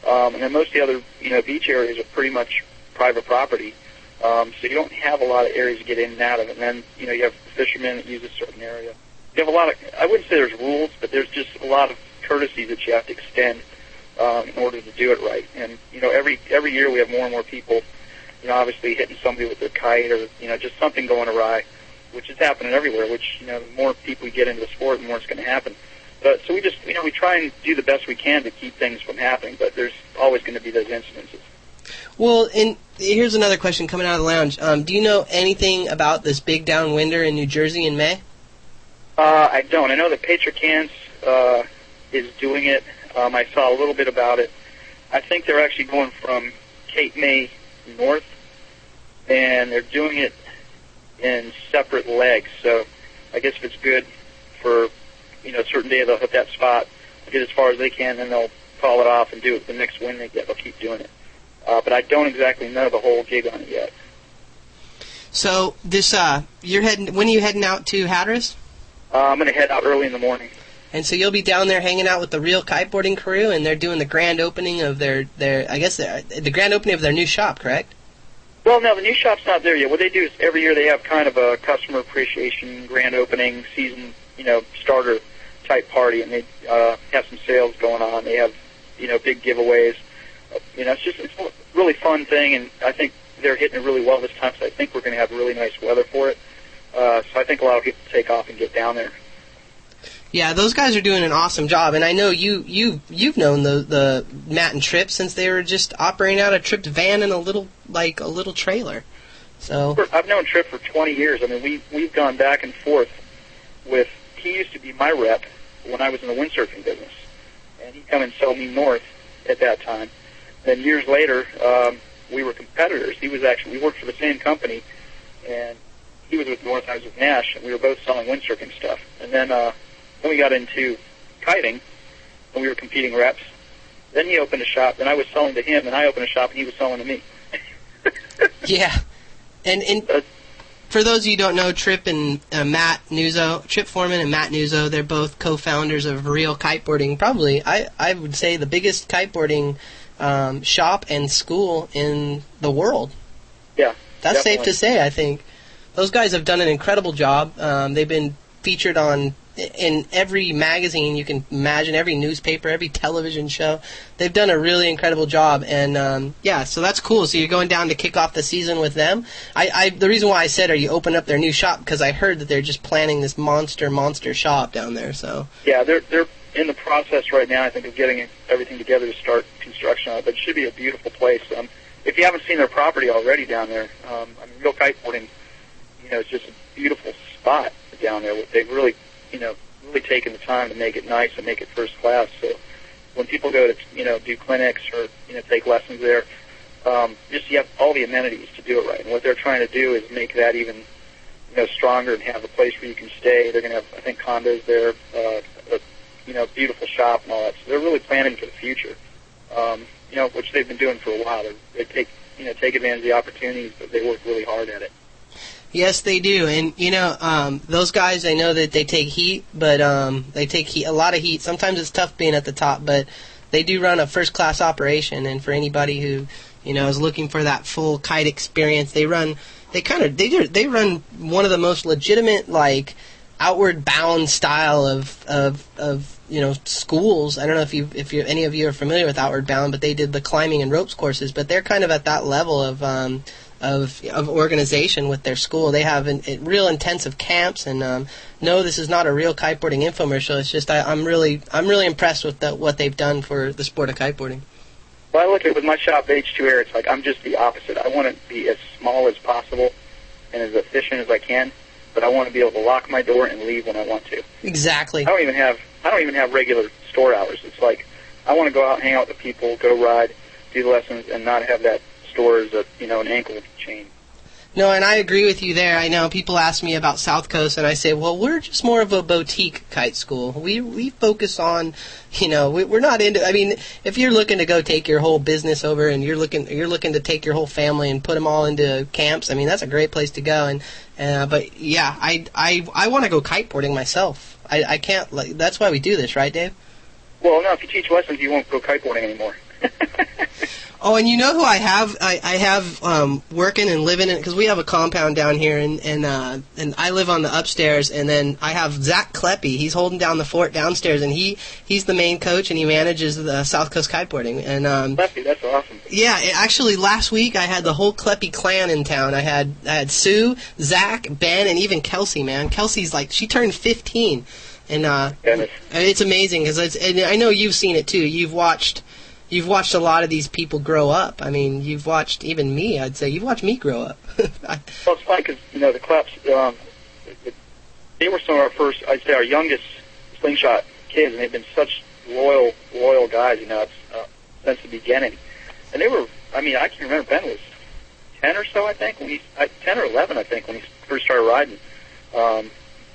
and then most of the other beach areas are pretty much private property. So you don't have a lot of areas to get in and out of it. And then, you have fishermen that use a certain area. You have a lot of, I wouldn't say there's rules, but there's just a lot of courtesy that you have to extend in order to do it right. And, every year we have more and more people, obviously hitting somebody with their kite or, just something going awry, which is happening everywhere, which, the more people we get into the sport, the more it's going to happen. But so we just, we try and do the best we can to keep things from happening, but there's always going to be those incidences. Well, and here's another question coming out of the lounge. Do you know anything about this big downwinder in New Jersey in May? I don't. I know that Patrick is doing it. I saw a little bit about it. I think they're actually going from Cape May north, and they're doing it in separate legs. So I guess if it's good for, a certain day, they'll hit that spot, get as far as they can, then they'll call it off and do it the next wind they get. They'll keep doing it. But I don't exactly know the whole gig on it yet. So this, when are you heading out to Hatteras? I'm going to head out early in the morning. And so you'll be down there hanging out with the real kiteboarding crew, and they're doing the grand opening of the grand opening of their new shop, correct? Well, no, the new shop's not there yet. What they do is every year they have kind of a customer appreciation grand opening season, starter type party, and they have some sales going on. They have, big giveaways. It's a really fun thing, and I think they're hitting it really well this time, so I think we're going to have really nice weather for it. So I think a lot of people take off and get down there. Yeah, those guys are doing an awesome job, and I know you've known the Matt and Tripp since they were just operating out a Tripp's van in a little trailer. So I've known Tripp for 20 years. I mean, we've gone back and forth with. He used to be my rep when I was in the windsurfing business, and he'd come and sell me north at that time. Then years later, we were competitors. We worked for the same company, and he was with North, I was with Nash, and we were both selling windsurfing stuff. And then we got into kiting, and we were competing reps. Then he opened a shop, and I was selling to him, and I opened a shop, and he was selling to me. Yeah. And for those of you who don't know, Trip and Matt Nuzzo, Trip Foreman and Matt Nuzzo, they're both co-founders of Real Kiteboarding. Probably, I would say, the biggest kiteboarding shop and school in the world. Yeah, that's definitely. safe to say. I think those guys have done an incredible job. They've been featured in every magazine you can imagine, every newspaper, every television show. They've done a really incredible job, and so that's cool. So you're going down to kick off the season with them. The reason why I said, are you open up their new shop, because I heard that they're just planning this monster shop down there. So yeah, they're in the process right now, I think, of getting everything together to start construction on it. But it should be a beautiful place. If you haven't seen their property already down there, Real Kiteboarding, it's just a beautiful spot down there. They've really taken the time to make it nice and make it first class. So when people go to, do clinics or, take lessons there, you have all the amenities to do it right. And what they're trying to do is make that even, stronger and have a place where you can stay. They're going to have, I think, condos there, a beautiful shop and all that. So they're really planning for the future, which they've been doing for a while. They take advantage of the opportunities, but they work really hard at it. Yes, they do, and those guys, I know that they take heat, but they take a lot of heat. Sometimes it's tough being at the top, but they do run a first-class operation. And for anybody who is looking for that full kite experience, they run one of the most legitimate, like, outward bound style of schools. I don't know if any of you are familiar with outward bound, but they did the climbing and ropes courses. But they're kind of at that level of organization with their school. They have real intensive camps, and no, this is not a Real Kiteboarding infomercial. It's just I'm really impressed with what they've done for the sport of kiteboarding. Well, I look at it with my shop, H2 Air, it's like I'm just the opposite. I want to be as small as possible and as efficient as I can, but I want to be able to lock my door and leave when I want to. Exactly. I don't even have regular store hours. It's like I want to go out, hang out with the people, go ride, do lessons, and not have that store as an ankle chain. No, and I agree with you there. I know people ask me about South Coast, and I say, well, we're just more of a boutique kite school. We focus on, we're not into. I mean, if you're looking to go take your whole business over, and you're looking to take your whole family and put them all into camps, I mean, that's a great place to go. But yeah, I want to go kiteboarding myself. I can't. That's why we do this, right, Dave? Well, no. If you teach lessons, you won't go kiteboarding anymore. Oh, and you know who I have? I have working and living in, because we have a compound down here, and I live on the upstairs, and then I have Zach Kleppe. He's holding down the fort downstairs, and he's the main coach, and he manages the South Coast Kiteboarding. And Kleppe, that's awesome. Yeah, actually, last week I had the whole Kleppe clan in town. I had Sue, Zach, Ben, and even Kelsey. Man, Kelsey's she turned 15, and it's amazing because I know you've seen it too. You've watched a lot of these people grow up. I mean, you've watched even me. I'd say you've watched me grow up. Well, it's funny because the Kleps, they were some of our first, I'd say, our youngest slingshot kids, and they've been such loyal guys, since the beginning. And they were, I can remember Ben was 10 or so, I think, 10 or 11, I think, when he first started riding.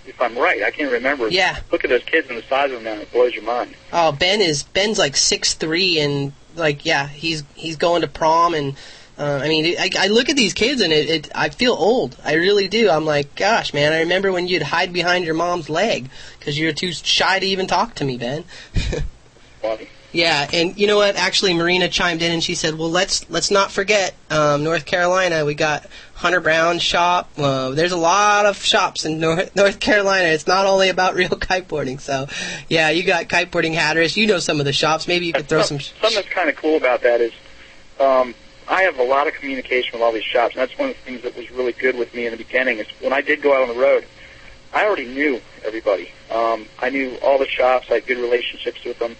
If I'm right, I can't remember. Yeah. Look at those kids and the size of them now; it blows your mind. Oh, Ben's like 6'3", and he's going to prom, and I look at these kids and I feel old. I really do. I'm like, gosh, man, I remember when you'd hide behind your mom's leg because you were too shy to even talk to me, Ben. Funny. Yeah, and you know what? Actually, Marina chimed in and she said, "Well, let's not forget North Carolina. We got Hunter Brown's shop. There's a lot of shops in North Carolina. It's not only about Real Kiteboarding. So, yeah, you got Kiteboarding Hatteras. You know some of the shops. Maybe you could throw some. Something that's kind of cool about that is I have a lot of communication with all these shops, and that's one of the things that was really good with me in the beginning. Is when I did go out on the road, I already knew everybody. I knew all the shops. I had good relationships with them.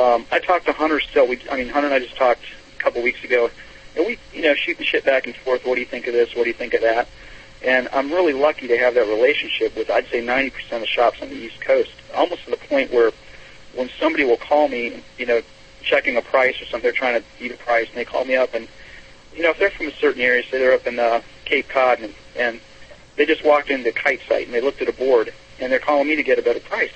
I talked to Hunter still. Hunter and I just talked a couple weeks ago, and we, shoot the shit back and forth. What do you think of this? What do you think of that? And I'm really lucky to have that relationship with, I'd say, 90% of the shops on the East Coast, almost to the point where when somebody will call me, checking a price or something, they're trying to beat a price, and they call me up, and, if they're from a certain area, say they're up in Cape Cod, and they just walked into the kite site and they looked at a board and they're calling me to get a better price.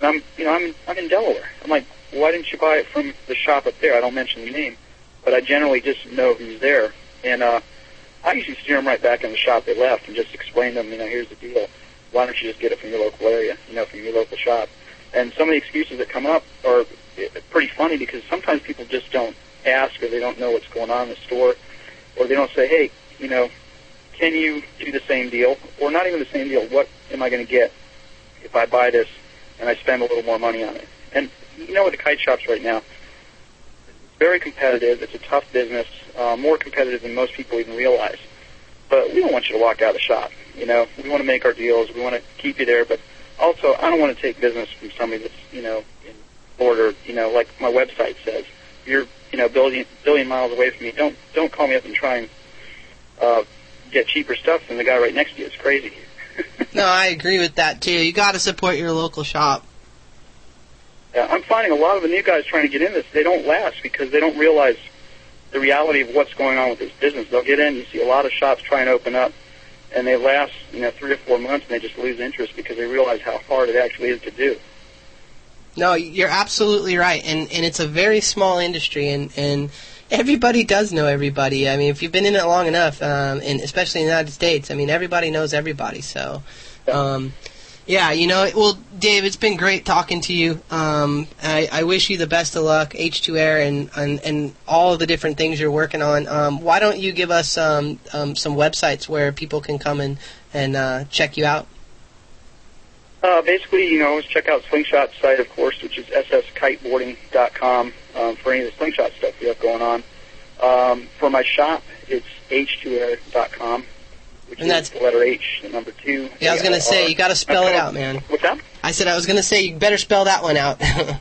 And I'm in Delaware. I'm like, why didn't you buy it from the shop up there? I don't mention the name, but I generally just know who's there. And I usually steer them right back in the shop they left and just explain to them, here's the deal. Why don't you just get it from your local area, from your local shop? And some of the excuses that come up are pretty funny because sometimes people just don't ask or they don't know what's going on in the store, or they don't say, hey, can you do the same deal? Or not even the same deal. What am I going to get if I buy this and I spend a little more money on it? And with the kite shops right now, it's very competitive. It's a tough business, more competitive than most people even realize. But we don't want you to walk out of the shop. We want to make our deals. We want to keep you there. But also, I don't want to take business from somebody that's, in order, like my website says. You're, billion miles away from me. Don't call me up and try and get cheaper stuff than the guy right next to you. It's crazy. No, I agree with that, too. You got to support your local shop. Yeah, I'm finding a lot of the new guys trying to get in this, they don't last because they don't realize the reality of what's going on with this business. They'll get in, you see a lot of shops try and open up, and they last, 3 or 4 months, and they just lose interest because they realize how hard it actually is to do. No, you're absolutely right, and it's a very small industry, and everybody does know everybody. I mean, if you've been in it long enough, and especially in the United States, everybody knows everybody, so... Yeah, well, Dave, it's been great talking to you. I wish you the best of luck, H2Air, and all of the different things you're working on. Why don't you give us some websites where people can come and check you out? Basically, check out Slingshot's site, of course, which is sskiteboarding.com for any of the Slingshot stuff we have going on. For my shop, it's h2air.com. Which and that's the letter H, the number 2. Yeah, I was going to say, you got to spell it out, man. What's that? I said I was going to say, you better spell that one out. Yeah,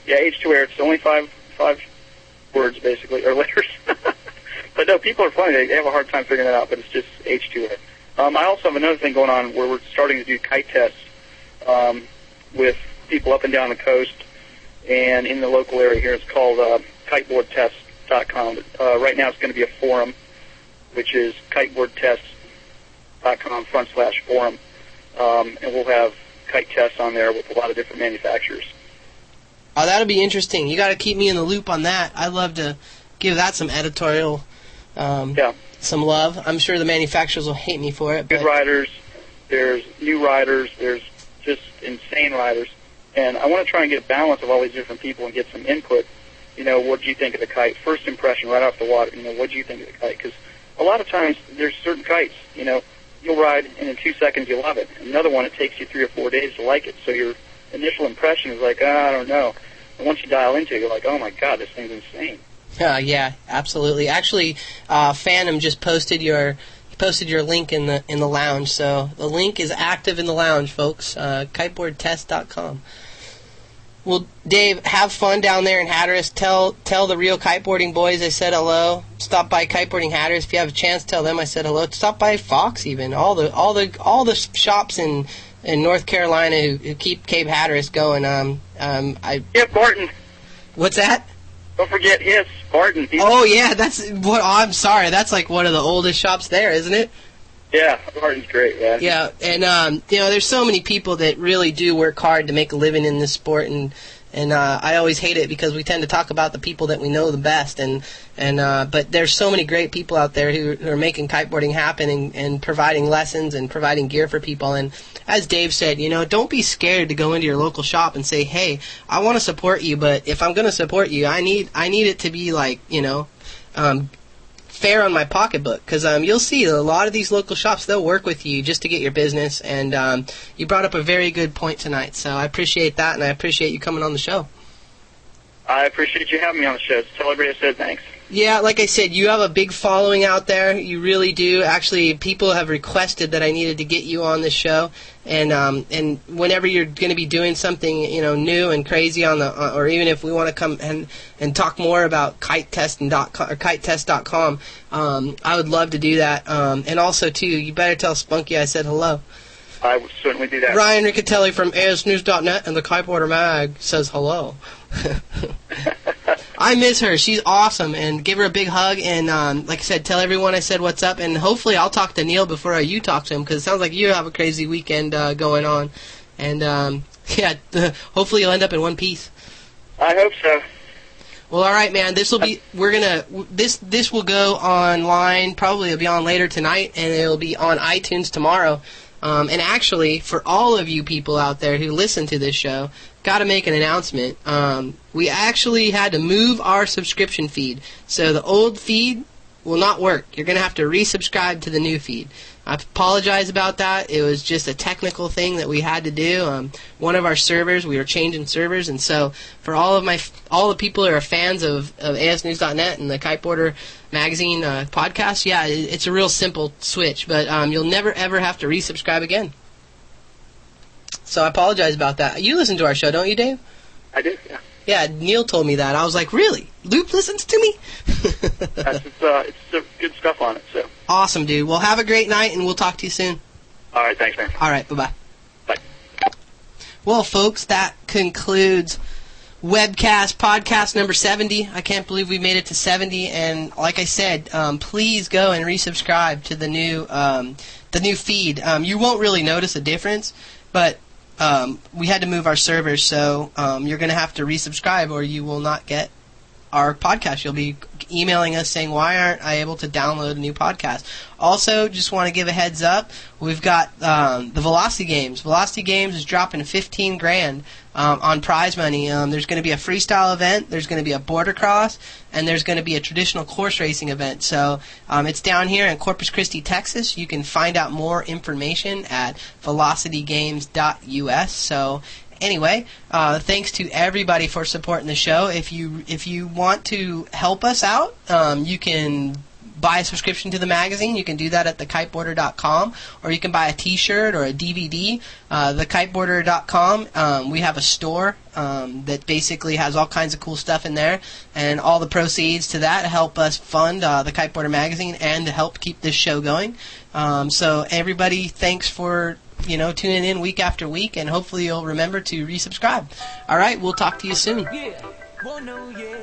H2Air. It's only five words, basically, or letters. But no, people are funny. They have a hard time figuring that out, but it's just H2Air. I also have another thing going on where we're starting to do kite tests with people up and down the coast and in the local area here. It's called kiteboardtest.com. Right now it's going to be a forum, which is kiteboardtest.com/forum, and we'll have kite tests on there with a lot of different manufacturers. Oh, that'll be interesting. You got to keep me in the loop on that. I'd love to give that some editorial, some love. I'm sure the manufacturers will hate me for it. Good riders, there's new riders, there's just insane riders, and I want to try and get a balance of all these different people and get some input. What do you think of the kite? First impression right off the water. What do you think of the kite? Because a lot of times there's certain kites, you'll ride and in 2 seconds you'll love it. Another one, it takes you 3 or 4 days to like it. So your initial impression is like, I don't know. And once you dial into it, you're like, oh my God, this thing's insane. Yeah, absolutely. Actually, Phantom just posted your link in the lounge. So the link is active in the lounge, folks. Kiteboardtest.com. Well, Dave, have fun down there in Hatteras. Tell the real kiteboarding boys I said hello. Stop by Kiteboarding Hatteras if you have a chance. Tell them I said hello. Stop by Fox even. All the shops in North Carolina who keep Cape Hatteras going. Barton. What's that? Don't forget Barton. Oh yeah, that's what. I'm sorry. That's like one of the oldest shops there, isn't it? Yeah, Barton's great, man. Yeah, and there's so many people that really do work hard to make a living in this sport, and I always hate it because we tend to talk about the people that we know the best, but there's so many great people out there who are making kiteboarding happen and providing lessons and providing gear for people. And as Dave said, don't be scared to go into your local shop and say, hey, I want to support you, but if I'm going to support you, I need it to be like, fair on my pocketbook, because you'll see a lot of these local shops, they'll work with you just to get your business, and you brought up a very good point tonight, so I appreciate that, and I appreciate you coming on the show. I appreciate you having me on the show. Tell everybody I said thanks. Yeah, like I said, you have a big following out there. You really do. Actually, people have requested that I needed to get you on the show, and whenever you're going to be doing something new and crazy or even if we want to come and talk more about kitetest.com, I would love to do that. And also too, you better tell Spunky I said hello. I will certainly do that. Ryan Riccitelli from asnews.net and the Kiteboarder Mag says hello. I miss her. She's awesome, and give her a big hug. And like I said, tell everyone I said what's up. And hopefully, I'll talk to Neil before you talk to him, because it sounds like you have a crazy weekend going on. And yeah, hopefully, you'll end up in one piece. I hope so. Well, all right, man. This will be. This will go online. Probably it'll be on later tonight, and it'll be on iTunes tomorrow. And actually, for all of you people out there who listen to this show, got to make an announcement. We actually had to move our subscription feed. So the old feed will not work. You're going to have to resubscribe to the new feed. I apologize about that. It was just a technical thing that we had to do. One of our servers, we were changing servers, and so for all the people who are fans of asnews.net and the Kiteboarder magazine podcast, yeah, it's a real simple switch, but you'll never ever have to resubscribe again. So I apologize about that. You listen to our show, don't you, Dave? I do, yeah. Yeah, Neil told me that. I was like, really? Loop listens to me? It's good stuff on it, so. Awesome, dude. Well, have a great night, and we'll talk to you soon. All right, thanks, man. All right, bye-bye. Bye. Well, folks, that concludes webcast podcast number 70. I can't believe we made it to 70, and like I said, please go and resubscribe to the new feed. You won't really notice a difference, but we had to move our servers, so you're going to have to resubscribe or you will not get our podcast. You'll be emailing us saying, why aren't I able to download a new podcast? Also, just want to give a heads up, we've got the Velocity Games. Velocity Games is dropping $15,000 on prize money. There's going to be a freestyle event, there's going to be a border cross, and there's going to be a traditional course racing event. So it's down here in Corpus Christi, Texas. You can find out more information at velocitygames.us. So anyway, thanks to everybody for supporting the show. If you want to help us out, you can buy a subscription to the magazine. You can do that at thekiteboarder.com, or you can buy a t-shirt or a DVD. Thekiteboarder.com, we have a store that basically has all kinds of cool stuff in there, and all the proceeds to that help us fund the Kiteboarder magazine and to help keep this show going. So everybody, thanks for tuning in week after week, and hopefully you'll remember to resubscribe. All right, we'll talk to you soon. Yeah, well, no, yeah.